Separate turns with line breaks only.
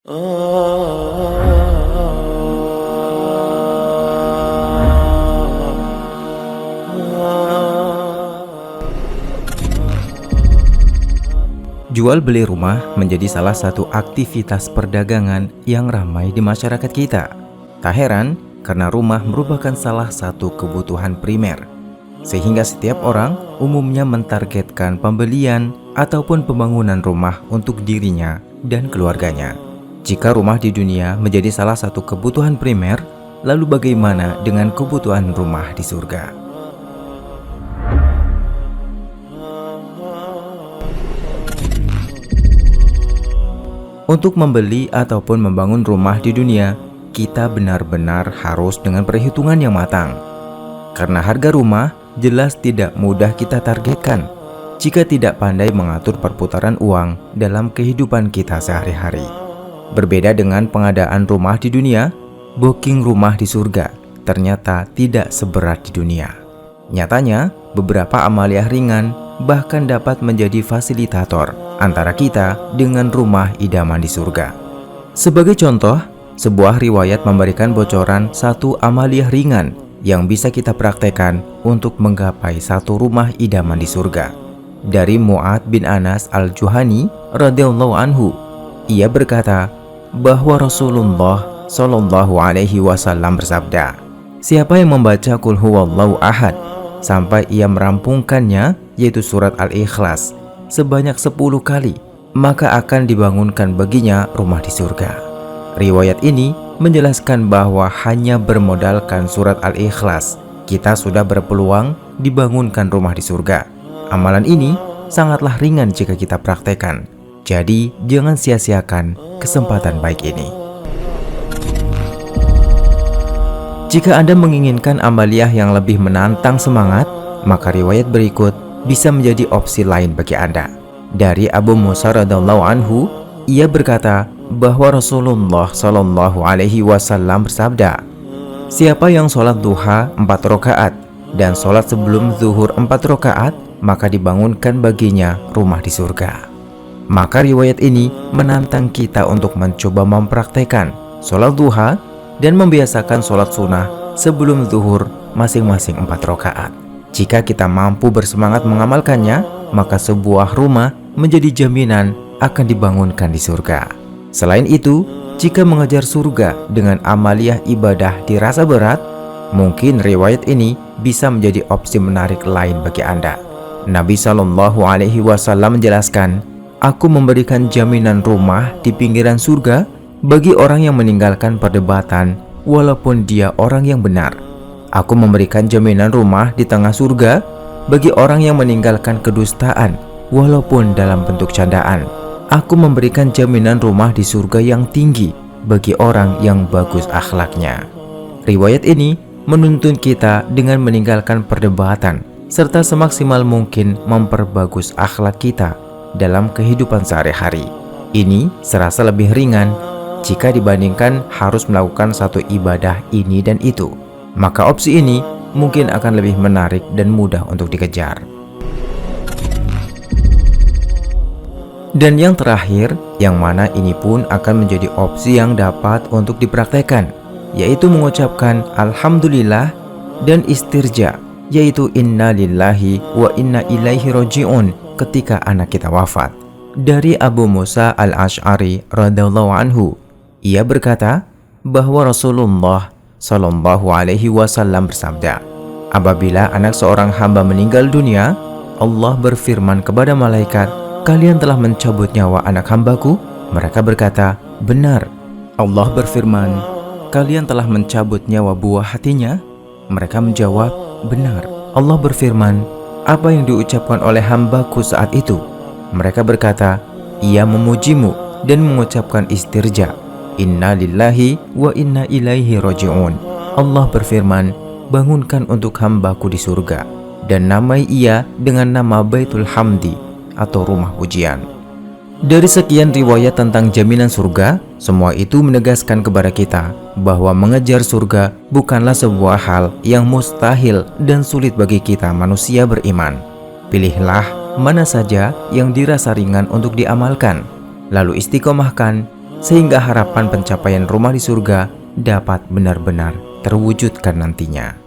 Jual beli rumah menjadi salah satu aktivitas perdagangan yang ramai di masyarakat kita. Tak heran karena rumah merupakan salah satu kebutuhan primer, sehingga setiap orang umumnya mentargetkan pembelian ataupun pembangunan rumah untuk dirinya dan keluarganya. Jika rumah di dunia menjadi salah satu kebutuhan primer, lalu bagaimana dengan kebutuhan rumah di surga? Untuk membeli ataupun membangun rumah di dunia, kita benar-benar harus dengan perhitungan yang matang. Karena harga rumah jelas tidak mudah kita targetkan jika tidak pandai mengatur perputaran uang dalam kehidupan kita sehari-hari. Berbeda dengan pengadaan rumah di dunia, booking rumah di surga ternyata tidak seberat di dunia. Nyatanya, beberapa amaliah ringan bahkan dapat menjadi fasilitator antara kita dengan rumah idaman di surga. Sebagai contoh, sebuah riwayat memberikan bocoran satu amaliah ringan yang bisa kita praktekkan untuk menggapai satu rumah idaman di surga. Dari Mu'ad bin Anas al-Juhani radhiyallahu anhu, ia berkata bahwa Rasulullah Shallallahu alaihi wasallam bersabda, "Siapa yang membaca Qul huwallahu ahad sampai ia merampungkannya, yaitu surat Al-Ikhlas, sebanyak 10 kali, maka akan dibangunkan baginya rumah di surga." Riwayat ini menjelaskan bahwa hanya bermodalkan surat Al-Ikhlas, kita sudah berpeluang dibangunkan rumah di surga. Amalan ini sangatlah ringan jika kita praktekkan. Jadi, jangan sia-siakan kesempatan baik ini. Jika Anda menginginkan amaliyah yang lebih menantang semangat, maka riwayat berikut bisa menjadi opsi lain bagi Anda. Dari Abu Musa radhiyallahu anhu, ia berkata bahwa Rasulullah Shallallahu alaihi wasallam bersabda, "Siapa yang sholat duha 4 rakaat dan sholat sebelum zuhur 4 rakaat, maka dibangunkan baginya rumah di surga." Maka riwayat ini menantang kita untuk mencoba mempraktekkan sholat duha dan membiasakan sholat sunnah sebelum zuhur masing-masing 4 rakaat. Jika kita mampu bersemangat mengamalkannya, maka sebuah rumah menjadi jaminan akan dibangunkan di surga. Selain itu, jika mengejar surga dengan amaliyah ibadah dirasa berat, mungkin riwayat ini bisa menjadi opsi menarik lain bagi Anda. Nabi Shallallahu alaihi wasallam menjelaskan, "Aku memberikan jaminan rumah di pinggiran surga bagi orang yang meninggalkan perdebatan walaupun dia orang yang benar. Aku memberikan jaminan rumah di tengah surga bagi orang yang meninggalkan kedustaan walaupun dalam bentuk candaan. Aku memberikan jaminan rumah di surga yang tinggi bagi orang yang bagus akhlaknya." Riwayat ini menuntun kita dengan meninggalkan perdebatan serta semaksimal mungkin memperbagus akhlak kita dalam kehidupan sehari-hari. Ini serasa lebih ringan jika dibandingkan harus melakukan satu ibadah ini dan itu. Maka opsi ini mungkin akan lebih menarik dan mudah untuk dikejar. Dan yang terakhir, yang mana ini pun akan menjadi opsi yang dapat untuk dipraktekkan, yaitu mengucapkan Alhamdulillah dan istirja, yaitu Inna lillahi wa inna ilaihi roji'un ketika anak kita wafat. Dari Abu Musa al-Ash'ari radhiyallahu anhu, ia berkata bahwa Rasulullah Shallallahu alaihi wasallam bersabda, "Apabila anak seorang hamba meninggal dunia, Allah berfirman kepada malaikat, 'Kalian telah mencabut nyawa anak hambaku?' Mereka berkata, 'Benar.' Allah berfirman, 'Kalian telah mencabut nyawa buah hatinya?' Mereka menjawab, 'Benar.' Allah berfirman, 'Apa yang diucapkan oleh hambaku saat itu?' Mereka berkata, 'Ia memujimu dan mengucapkan istirja, Inna lillahi wa inna ilaihi roji'un.' Allah berfirman, 'Bangunkan untuk hambaku di surga dan namai ia dengan nama Baitul Hamdi atau rumah pujian.'" Dari sekian riwayat tentang jaminan surga, semua itu menegaskan kepada kita bahwa mengejar surga bukanlah sebuah hal yang mustahil dan sulit bagi kita manusia beriman. Pilihlah mana saja yang dirasa ringan untuk diamalkan, lalu istiqomahkan sehingga harapan pencapaian rumah di surga dapat benar-benar terwujudkan nantinya.